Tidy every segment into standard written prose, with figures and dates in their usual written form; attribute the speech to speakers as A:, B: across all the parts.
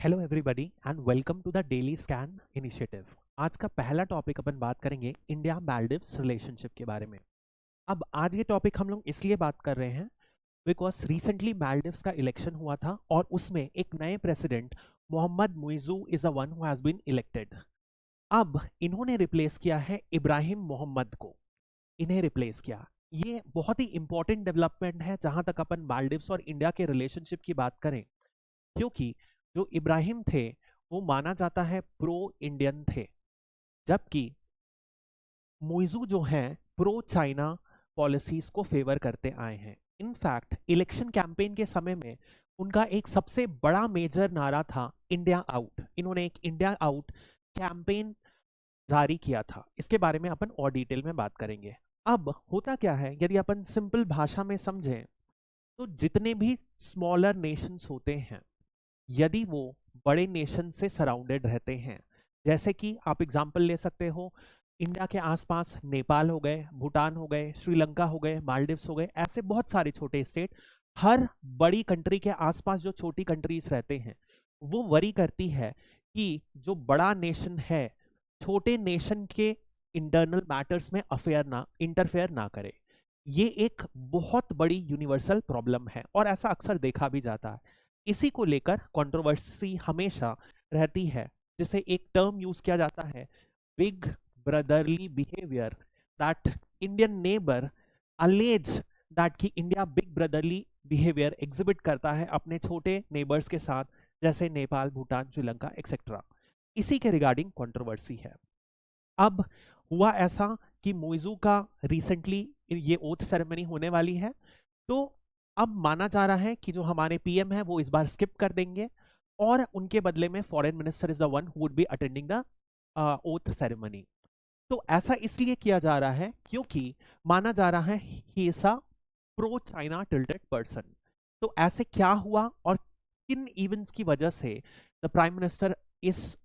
A: Hello everybody and welcome to the daily scan initiative. आज का पहला टॉपिक अपन बात करेंगे इंडिया मालदीव्स रिलेशनशिप के बारे में। अब आज ये टॉपिक हम लोग इसलिए बात कर रहे हैं बिकॉज रिसेंटली मालदीव्स का इलेक्शन हुआ था और उसमें एक नए president Mohamed Muizzu is a one who has been elected. अब इन्होंने रिप्लेस किया है इब्राहिम मोहम्मद को। इन्हें रिप्लेस किया। ये बहुत ही इंपॉर्टेंट डेवलपमेंट है जहां तक अपन मालदीव्स और इंडिया के रिलेशनशिप की बात करें, क्योंकि जो इब्राहिम थे वो माना जाता है प्रो इंडियन थे, जबकि मुइज़ू जो हैं प्रो चाइना पॉलिसीज को फेवर करते आए हैं। इनफैक्ट इलेक्शन कैंपेन के समय में उनका एक सबसे बड़ा मेजर नारा था इंडिया आउट। इन्होंने एक इंडिया आउट कैंपेन जारी किया था। इसके बारे में अपन और डिटेल में बात करेंगे। अब होता क्या है, यदि अपन सिंपल भाषा में समझें तो जितने भी स्मॉलर नेशंस होते हैं, यदि वो बड़े नेशन से सराउंडेड रहते हैं, जैसे कि आप एग्जांपल ले सकते हो इंडिया के आसपास नेपाल हो गए, भूटान हो गए, श्रीलंका हो गए, मालदीव्स हो गए, ऐसे बहुत सारे छोटे स्टेट। हर बड़ी कंट्री के आसपास जो छोटी कंट्रीज रहते हैं वो वरी करती है कि जो बड़ा नेशन है छोटे नेशन के इंटरनल मैटर्स में अफेयर ना इंटरफेयर ना करे। ये एक बहुत बड़ी यूनिवर्सल प्रॉब्लम है और ऐसा अक्सर देखा भी जाता है। इसी को लेकर कंट्रोवर्सी हमेशा रहती है, जिसे एक टर्म यूज किया जाता है, big brotherly behaviour, that Indian neighbour alleges that कि India big brotherly behaviour exhibit करता है अपने छोटे नेबर्स के साथ, जैसे नेपाल, भूटान, श्रीलंका एक्सेट्रा। इसी के रिगार्डिंग कंट्रोवर्सी है। अब हुआ ऐसा कि मुइज़ू का रिसेंटली ये ओथ सेरेमनी होने वाली है, तो अब माना जा रहा है कि जो हमारे पीएम है वो इस बार स्किप कर देंगे और उनके बदले में foreign minister is the one who would be attending the oath ceremony. तो ऐसा इसलिए किया जा रहा है क्योंकि माना जा रहा है he is a pro China tilted person. तो ऐसे क्या हुआ और किन इवेंट्स की वजह से the prime minister is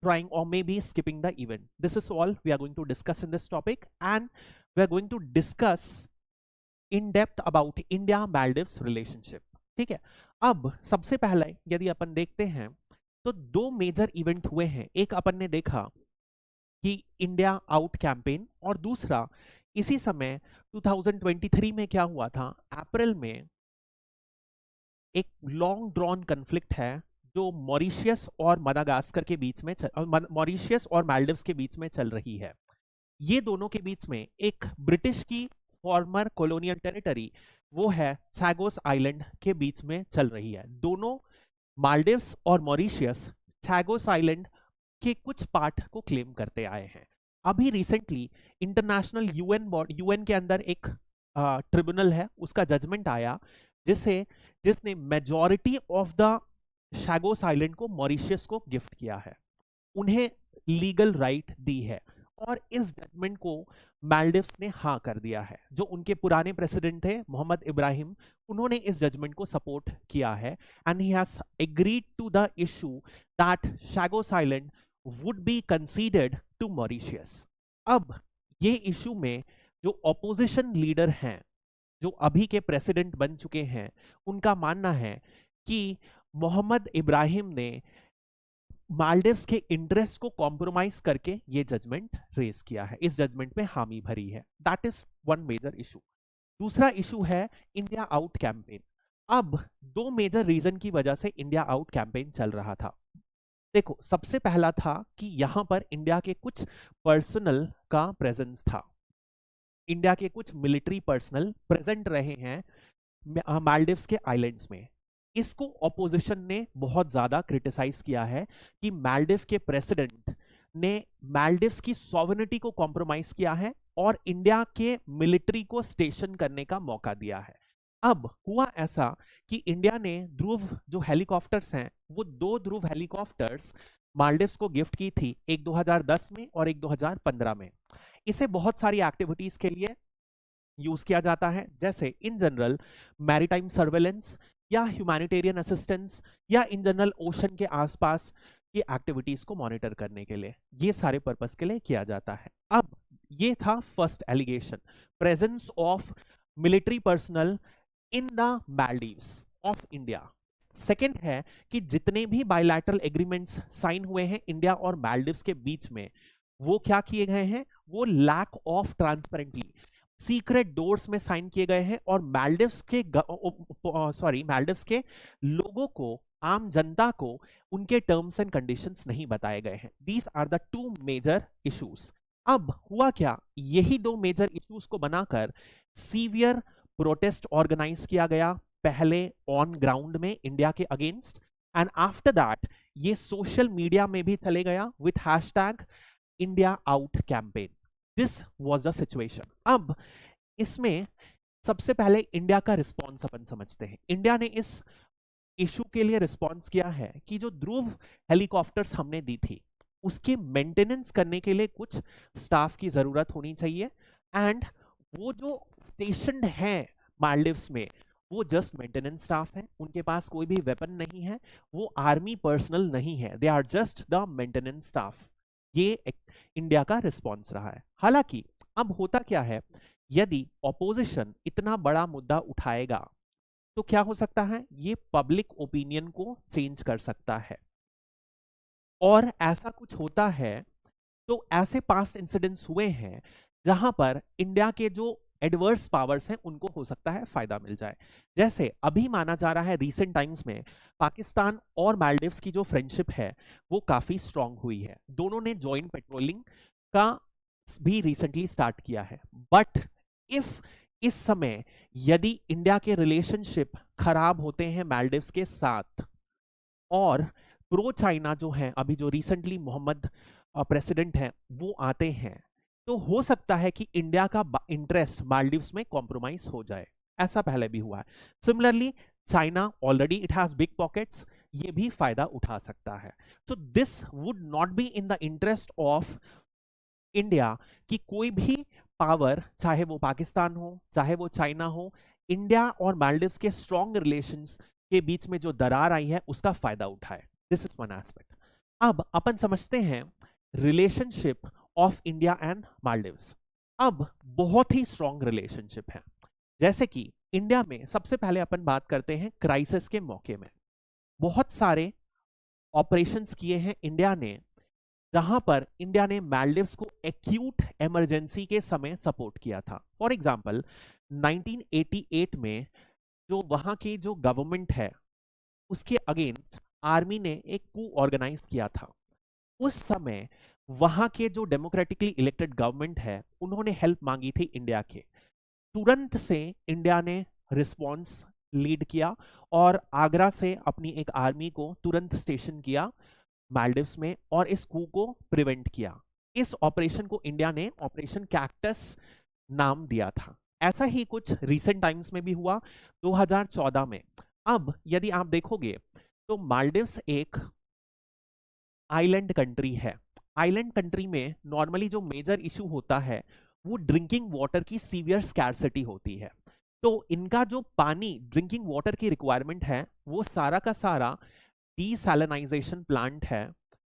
A: trying or maybe skipping the event? This is all we are going to discuss in this topic, and we are going to discuss in depth about India Maldives relationship। ठीक है। अब सबसे पहले यदि अपन देखते हैं तो दो मेजर इवेंट हुए हैं। एक अपन ने देखा कि इंडिया आउट कैंपेन, और दूसरा इसी समय 2023 में क्या हुआ था, अप्रैल में एक लॉन्ग ड्रॉन कन्फ्लिक्ट है जो मॉरिशियस और मडागास्कर के बीच में मॉरिशियस और मालदीव्स के बीच में चल रही है। ये दोनों के बीच में एक ब्रिटिश की फॉर्मर कॉलोनियल टेरिटरी, वो है चैगोस आइलैंड, के बीच में चल रही है। दोनों मालदीव्स और मॉरिशियस चैगोस आइलैंड के कुछ पार्ट को क्लेम करते आए हैं। अभी रिसेंटली इंटरनेशनल यूएन के अंदर एक ट्रिब्यूनल है, उसका जजमेंट आया जिसने मेजॉरिटी ऑफ द शैगोस आइलैंड को मॉरिशियस को गिफ्ट किया है, उन्हें लीगल राइट दी है। और इस जजमेंट को मालदीव्स ने हाँ कर दिया है। जो उनके पुराने प्रेसिडेंट थे मोहम्मद इब्राहिम, उन्होंने इस जजमेंट को सपोर्ट किया है and he has agreed to the issue that Chagos island would be considered to Mauritius. अब ये इशू में जो ऑपोजिशन लीडर हैं, जो अभी के प्रेसिडेंट बन चुके हैं, उनका मानना है कि मोहम्मद इब्राहिम ने मालदीव्स के इंटरेस्ट को कॉम्प्रोमाइज करके ये जजमेंट रेज किया है, इस जजमेंट में हामी भरी है। That is one major issue. दूसरा इशू है इंडिया आउट कैंपेन। अब दो मेजर रीजन की वजह से इंडिया आउट कैंपेन चल रहा था। देखो, सबसे पहला था कि यहां पर इंडिया के कुछ पर्सनल का प्रेजेंस था। इंडिया के कुछ मिलिट्री पर्सनल प्रेजेंट रहे हैं मालदीव्स के आइलैंड्स में। इसको ऑपोजिशन ने बहुत ज्यादा क्रिटिसाइज किया है कि मालदीव के प्रेसिडेंट ने मालदीव्स की सॉवरेनिटी को कॉम्प्रोमाइज किया है और इंडिया के मिलिट्री को स्टेशन करने का मौका दिया है। अब हुआ ऐसा कि इंडिया ने ध्रुव जो हेलीकॉप्टर्स हैं, वो दो ध्रुव हेलीकॉप्टर्स मालदीव्स को गिफ्ट की थी, एक 2010 में और एक 2015 में। इसे बहुत सारी एक्टिविटीज के लिए यूज किया जाता है, जैसे इन जनरल मैरीटाइम सर्वेलेंस या ह्यूमैनिटेरियन असिस्टेंस या इन जनरल ओशन के आसपास की एक्टिविटीज को मॉनिटर करने के लिए, ये सारे पर्पस के लिए किया जाता है। अब ये था first allegation, presence of military personnel in the Maldives of India. Second है कि जितने भी बायलैटरल एग्रीमेंट्स साइन हुए हैं इंडिया और मालदीव्स के बीच में, वो क्या किए गए हैं, वो lack of transparently secret doors में साइन किए गए हैं, और मालदीव्स के लोगों को, आम जनता को उनके टर्म्स एंड कंडीशंस नहीं बताए गए हैं। These are the two major issues. अब हुआ क्या, यही दो मेजर इश्यूज को बनाकर सीवियर प्रोटेस्ट ऑर्गेनाइज किया गया, पहले ऑन ग्राउंड में इंडिया के अगेंस्ट, एंड आफ्टर दैट ये सोशल मीडिया में भी चले गया with hashtag India out campaign. This was the situation. अब इसमें सबसे पहले इंडिया का रिस्पॉन्स अपन समझते हैं। इंडिया ने इस इशू के लिए रिस्पॉन्स किया है कि जो ध्रुव हेलीकॉप्टर्स हमने दी थी उसके मेंटेनेंस करने के लिए कुछ स्टाफ की जरूरत होनी चाहिए, एंड वो जो स्टेशनड है मालदीव्स में वो जस्ट मेंटेनेंस स्टाफ है, उनके पास कोई भी वेपन नहीं है, वो आर्मी पर्सनल नहीं है, they are just the maintenance staff. ये इंडिया का रिस्पॉन्स रहा है। हालांकि अब होता क्या है, यदि ऑपोजिशन इतना बड़ा मुद्दा उठाएगा तो क्या हो सकता है, ये पब्लिक ओपिनियन को चेंज कर सकता है, और ऐसा कुछ होता है तो ऐसे पास्ट इंसिडेंट्स हुए हैं जहां पर इंडिया के जो एडवर्स पावर्स हैं उनको हो सकता है फायदा मिल जाए। जैसे अभी माना जा रहा है रीसेंट टाइम्स में पाकिस्तान और मालदीव्स की जो फ्रेंडशिप है वो काफी स्ट्रांग हुई है, दोनों ने जॉइंट पेट्रोलिंग का भी रिसेंटली स्टार्ट किया है। बट इफ इस समय यदि इंडिया के रिलेशनशिप खराब होते हैं मालदीव्स के साथ, और प्रो चाइना जो है अभी जो रिसेंटली मोहम्मद प्रेसिडेंट हैं वो आते हैं, तो हो सकता है कि इंडिया का इंटरेस्ट मालदीव्स में कॉम्प्रोमाइज हो जाए। ऐसा पहले भी हुआ है। Similarly China already it has big pockets, ये भी फायदा उठा सकता है। So this would not be in the interest of India कि कोई भी पावर, चाहे वो पाकिस्तान हो चाहे वो चाइना हो, इंडिया और मालदीव्स के स्ट्रॉन्ग रिलेशंस के बीच में जो दरार आई है उसका फायदा उठाए। This is one aspect. अब अपन समझते हैं relationship of India and Maldives. अब बहुत ही स्ट्रॉन्ग रिलेशनशिप है। जैसे कि इंडिया में सबसे पहले अपन बात करते हैं क्राइसिस के मौके में बहुत सारे ऑपरेशंस किए हैं इंडिया ने, जहां पर इंडिया ने मालदीव्स को एक्यूट इमरजेंसी के समय सपोर्ट किया था। फॉर एग्जांपल 1988 में जो वहां की जो गवर्नमेंट है उसके अगेंस्ट आर्मी ने एक कू ऑर्गेनाइज किया था। उस समय वहां के जो डेमोक्रेटिकली इलेक्टेड गवर्नमेंट है उन्होंने हेल्प मांगी थी इंडिया के। तुरंत से इंडिया ने रिस्पॉन्स लीड किया और आगरा से अपनी एक आर्मी को तुरंत स्टेशन किया मालदीव्स में और इस कू को प्रिवेंट किया। इस ऑपरेशन को इंडिया ने ऑपरेशन कैक्टस नाम दिया था। ऐसा ही कुछ रीसेंट टाइम्स में भी हुआ 2014 में। अब यदि आप देखोगे तो मालदीव्स एक आइलैंड कंट्री है। आइलैंड कंट्री में नॉर्मली जो मेजर इशू होता है वो ड्रिंकिंग वाटर की सीवियर स्कैर्सिटी होती है। तो इनका जो पानी ड्रिंकिंग वाटर की रिक्वायरमेंट है वो सारा का सारा डीसैलिनाइजेशन प्लांट है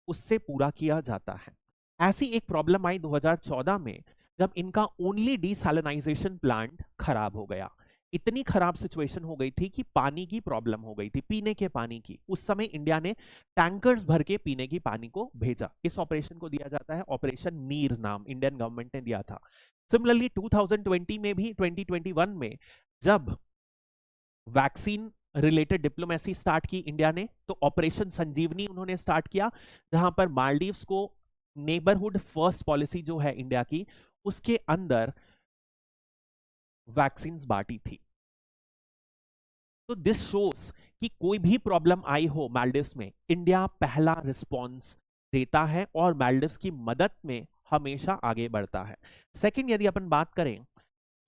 A: उससे पूरा किया जाता है। ऐसी एक प्रॉब्लम आई 2014 में जब इनका ओनली डीसैलिनाइजेशन प्लांट खराब हो गया। इतनी खराब सिचुएशन हो गई थी कि पानी की प्रॉब्लम हो गई थी, पीने के पानी की। उस समय इंडिया ने टैंकर्स भर के पीने की पानी को भेजा। इस ऑपरेशन को दिया जाता है ऑपरेशन नीर, नाम इंडियन गवर्नमेंट ने दिया था। सिमिलरली 2020 में भी 2021 में जब वैक्सीन रिलेटेड डिप्लोमेसी स्टार्ट की इंडिया ने तो ऑपरेशन संजीवनी उन्होंने स्टार्ट किया, जहां पर मालदीव्स को नेबरहुड फर्स्ट पॉलिसी जो है इंडिया की उसके अंदर वैक्सीन बांटी थी। तो दिस शोस कि कोई भी प्रॉब्लम आई हो मालदीव्स में, इंडिया पहला रिस्पॉन्स देता है और मालदीव्स की मदद में हमेशा आगे बढ़ता है। सेकंड, यदि अपन बात करें,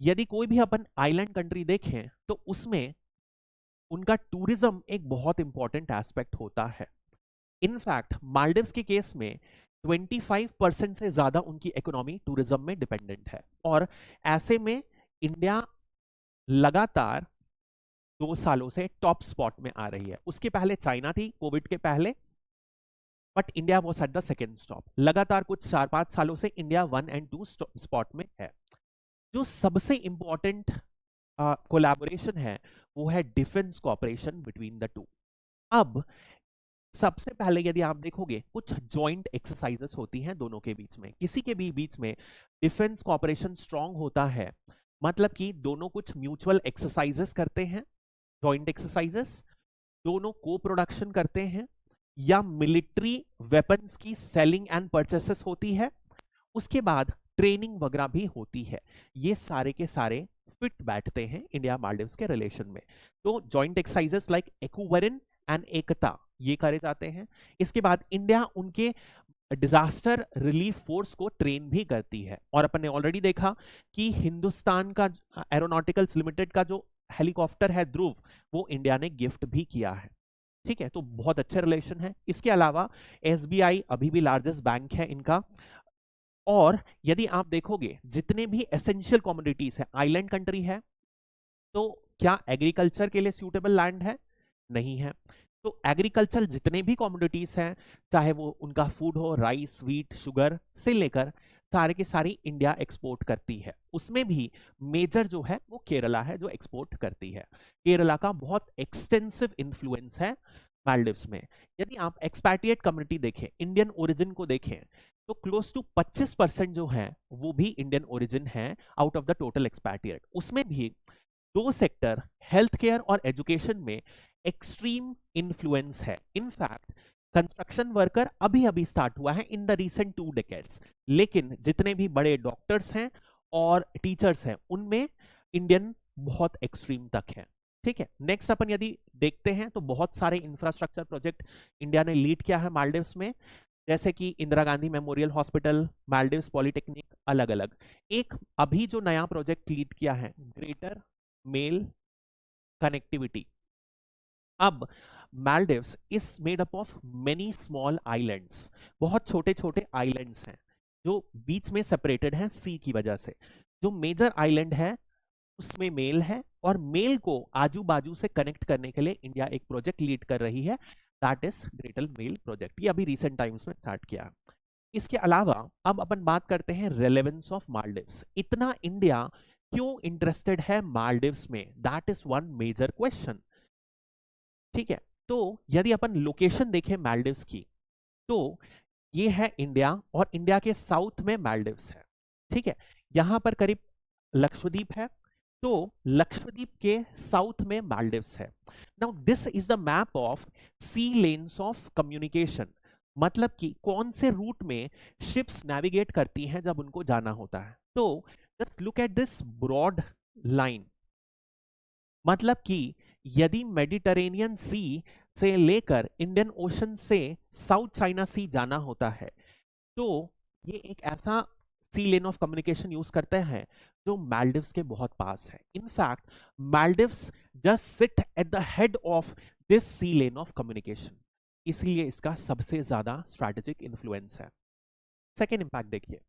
A: यदि कोई भी अपन आइलैंड कंट्री देखें तो उसमें उनका टूरिज्म एक बहुत इंपॉर्टेंट एस्पेक्ट होता है। इनफैक्ट मालदीव्स के केस में 25% से ज्यादा उनकी इकोनॉमी टूरिज्म में डिपेंडेंट है, और ऐसे में इंडिया लगातार 2 सालों से टॉप स्पॉट में आ रही है। उसके पहले चाइना थी कोविड के पहले, but India was at the second stop. लगातार कुछ 4-5 सालों से इंडिया 1 और 2 स्पॉट में है। जो सबसे इंपॉर्टेंट कोलैबोरेशन है वो है defence cooperation between the two. अब सबसे पहले यदि आप देखोगे कुछ जॉइंट एक्सरसाइजेस होती हैं दोनों के बीच में, किसी के भी बीच में डिफेंस कॉपरेशन स्ट्रांग होता है, मतलब कि दोनों कुछ म्यूचुअल एक्सरसाइजेस करते हैं, जॉइंट एक्सरसाइजेस, दोनों को प्रोडक्शन करते हैं, या मिलिट्री वेपन्स की सेलिंग एंड परचेसेस होती है, उसके बाद ट्रेनिंग वगैरह भी होती है। ये सारे के सारे फिट बैठते हैं इंडिया मालदीव्स के रिलेशन में। तो जॉइंट एक्सरसाइजेस लाइक एक्यूवरिन एंड एकता ये करे जाते हैं। इसके बाद इंडिया उनके डिजास्टर रिलीफ फोर्स को ट्रेन भी करती है, और अपन ने ऑलरेडी देखा कि हिंदुस्तान का एरोनॉटिकल्स लिमिटेड का जो हेलीकॉप्टर है ध्रुव, वो इंडिया ने गिफ्ट भी किया है। ठीक है, तो बहुत अच्छे रिलेशन है। इसके अलावा एसबीआई अभी भी लार्जेस्ट बैंक है इनका। और यदि आप देखोगे जितने भी एसेंशियल कमोडिटीज है, आइलैंड कंट्री है, तो क्या एग्रीकल्चर के लिए सूटेबल लैंड है? नहीं है। तो एग्रीकल्चर जितने भी कमोडिटीज हैं, चाहे वो उनका फूड हो, राइस, व्हीट, शुगर से लेकर सारे के सारी इंडिया एक्सपोर्ट करती है। उसमें भी मेजर जो है वो केरला है जो एक्सपोर्ट करती है। केरला का बहुत एक्सटेंसिव इन्फ्लुएंस है मालदीव्स में। यदि आप एक्सपैट्रिएट कम्युनिटी देखें, इंडियन ओरिजिन को देखें, तो क्लोज टू 25% जो है वो भी इंडियन ओरिजिन है out of the total expatriate. उसमें भी दो सेक्टर हेल्थ केयर और एजुकेशन में एक्सट्रीम इन्फ्लुएंस है। इनफैक्ट कंस्ट्रक्शन वर्कर अभी अभी स्टार्ट हुआ है इन द रीसेंट 2 डेकेड्स, लेकिन जितने भी बड़े डॉक्टर्स हैं और टीचर्स हैं उनमें इंडियन बहुत एक्सट्रीम तक है। ठीक है, नेक्स्ट अपन यदि देखते हैं तो बहुत सारे इंफ्रास्ट्रक्चर प्रोजेक्ट इंडिया ने लीड किया है मालदीव्स में, जैसे कि Indira Gandhi memorial hospital, Maldives polytechnic, अलग अलग। एक अभी जो नया प्रोजेक्ट लीड किया है ग्रेटर मेल कनेक्टिविटी। अब Maldives is made up of many small islands, बहुत छोटे छोटे आइलैंड्स हैं जो बीच में सेपरेटेड हैं सी की वजह से। जो मेजर आइलैंड है उसमें मेल है, और मेल को आजू बाजू से कनेक्ट करने के लिए इंडिया एक प्रोजेक्ट लीड कर रही है, that is greater Male project. ये अभी रिसेंट टाइम्स में स्टार्ट किया। इसके अलावा अब अपन बात करते हैं रेलेवेंस ऑफ मालदीव्स। इतना इंडिया क्यों इंटरेस्टेड है मालदीव्स में, that is one major question. ठीक है, तो यदि अपन लोकेशन देखें मालदीव्स की, तो ये है इंडिया, और इंडिया के साउथ में मालदीव्स है। ठीक है, यहां पर करीब लक्षद्वीप है, तो लक्षद्वीप के साउथ में मालदीव्स है। Now this is the map of sea lanes of communication, मतलब कि कौन से रूट में शिप्स नेविगेट करती हैं जब उनको जाना होता है। तो just look at this broad line, मतलब कि यदि मेडिटेरेनियन सी से लेकर इंडियन ओशन से साउथ चाइना सी जाना होता है, तो ये एक ऐसा sea lane of communication use करते हैं जो मालदीव्स के बहुत पास है। In fact Maldives just sit at the head of this sea lane of communication, इसलिए इसका सबसे ज्यादा स्ट्रैटेजिक इन्फ्लुएंस है। सेकेंड इंपैक्ट देखिए,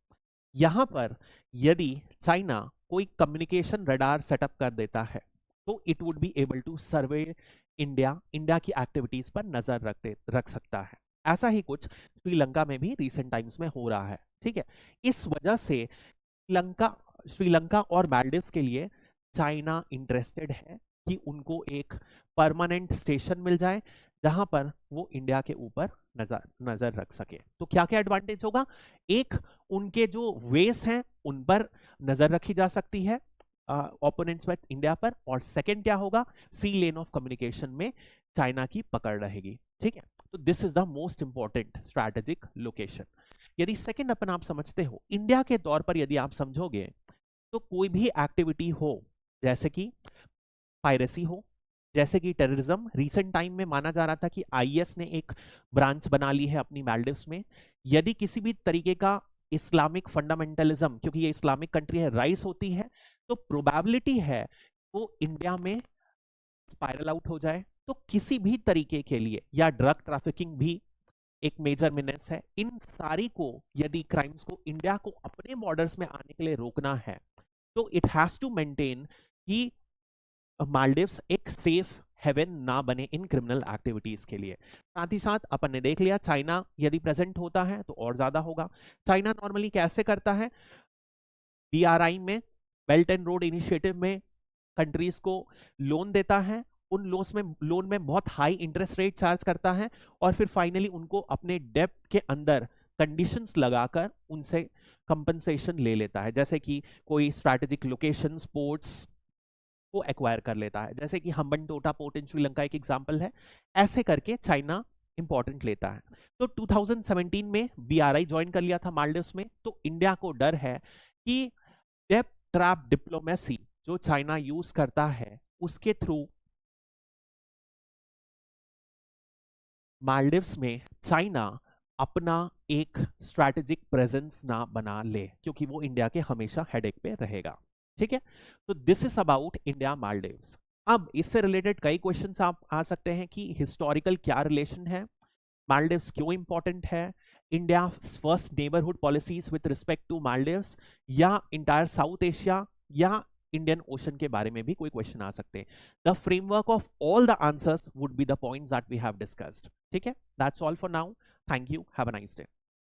A: यहां पर यदि चाइना कोई कम्युनिकेशन रडार सेटअप कर देता है, तो it would be able to survey India की एक्टिविटीज पर नजर रख सकता है। ऐसा ही कुछ श्रीलंका में भी रिसेंट टाइम्स में हो रहा है। ठीक है, इस वजह से श्रीलंका और मालदीव्स के लिए चाइना इंटरेस्टेड है कि उनको एक परमानेंट स्टेशन मिल जाए जहां पर वो इंडिया के ऊपर नजर रख सके। तो क्या क्या एडवांटेज होगा? एक, उनके जो वेस हैं उन पर नजर रखी जा सकती है ओपोनेंट्स विद इंडिया पर, और सेकंड क्या होगा, सी लेन ऑफ कम्युनिकेशन में चाइना की पकड़ रहेगी। ठीक है, तो this is the most important strategic location. यदि सेकंड अपन आप समझते हो इंडिया के तौर पर, यदि आप समझोगे तो कोई भी एक्टिविटी हो, जैसे कि पायरेसी हो, जैसे कि टेररिज्म, रिसेंट टाइम में माना जा रहा था कि आईएस ने एक ब्रांच बना ली है अपनी मालदीव्स में, यदि किसी भी तरीके का इस्लामिक फंडामेंटलिज्म, क्योंकि ये इस्लामिक कंट्री है, राइज होती है, तो प्रोबेबिलिटी है वो इंडिया में स्पाइरल आउट हो जाए। तो किसी भी तरीके के लिए, या ड्रग ट्रैफिकिंग भी एक मेजर मीनेस है, इन सारी को यदि क्राइम्स को इंडिया को अपने बॉर्डर्स में आने के लिए रोकना है, तो इट हैज टू मेंटेन कि मालदीव्स एक सेफ हेवन ना बने इन क्रिमिनल एक्टिविटीज के लिए। साथ ही साथ अपन ने देख लिया चाइना यदि प्रेजेंट होता है तो और ज्यादा होगा। चाइना नॉर्मली कैसे करता है, बीआरआई में, बेल्ट एंड रोड इनिशिएटिव में कंट्रीज को लोन देता है, उन लोन में बहुत हाई इंटरेस्ट रेट चार्ज करता है और फिर फाइनली उनको अपने डेब्ट के अंदर कंडीशंस लगाकर उनसे कंपनसेशन ले लेता है, जैसे कि कोई स्ट्रैटेजिक लोकेशन पोर्ट्स को एक्वायर कर लेता है, जैसे कि हम्बनटोटा पोर्ट इन श्रीलंका एक एग्जांपल है। ऐसे करके चाइना इंपॉर्टेंट लेता है। तो 2017 में बीआरआई ज्वाइन कर लिया था मालदीव्स में। तो इंडिया को डर है कि डेब्ट ट्रैप डिप्लोमेसी जो चाइना यूज करता है उसके थ्रू मालदीव्स में चाइना अपना एक स्ट्रैटेजिक प्रेजेंस ना बना ले, क्योंकि वो इंडिया के हमेशा हेडेक पे रहेगा। ठीक है, तो this is about India Maldives. अब इससे रिलेटेड कई क्वेश्चंस आप आ सकते हैं कि हिस्टोरिकल क्या रिलेशन है, मालदीव्स क्यों इंपॉर्टेंट है, India first neighbourhood policies with respect to Maldives, या इंटायर साउथ एशिया, या इंडियन ओशन के बारे में भी कोई क्वेश्चन आ सकते हैं। The framework of all the answers would be the points that we have discussed. ठीक है, that's all for now. Thank you, have a nice day.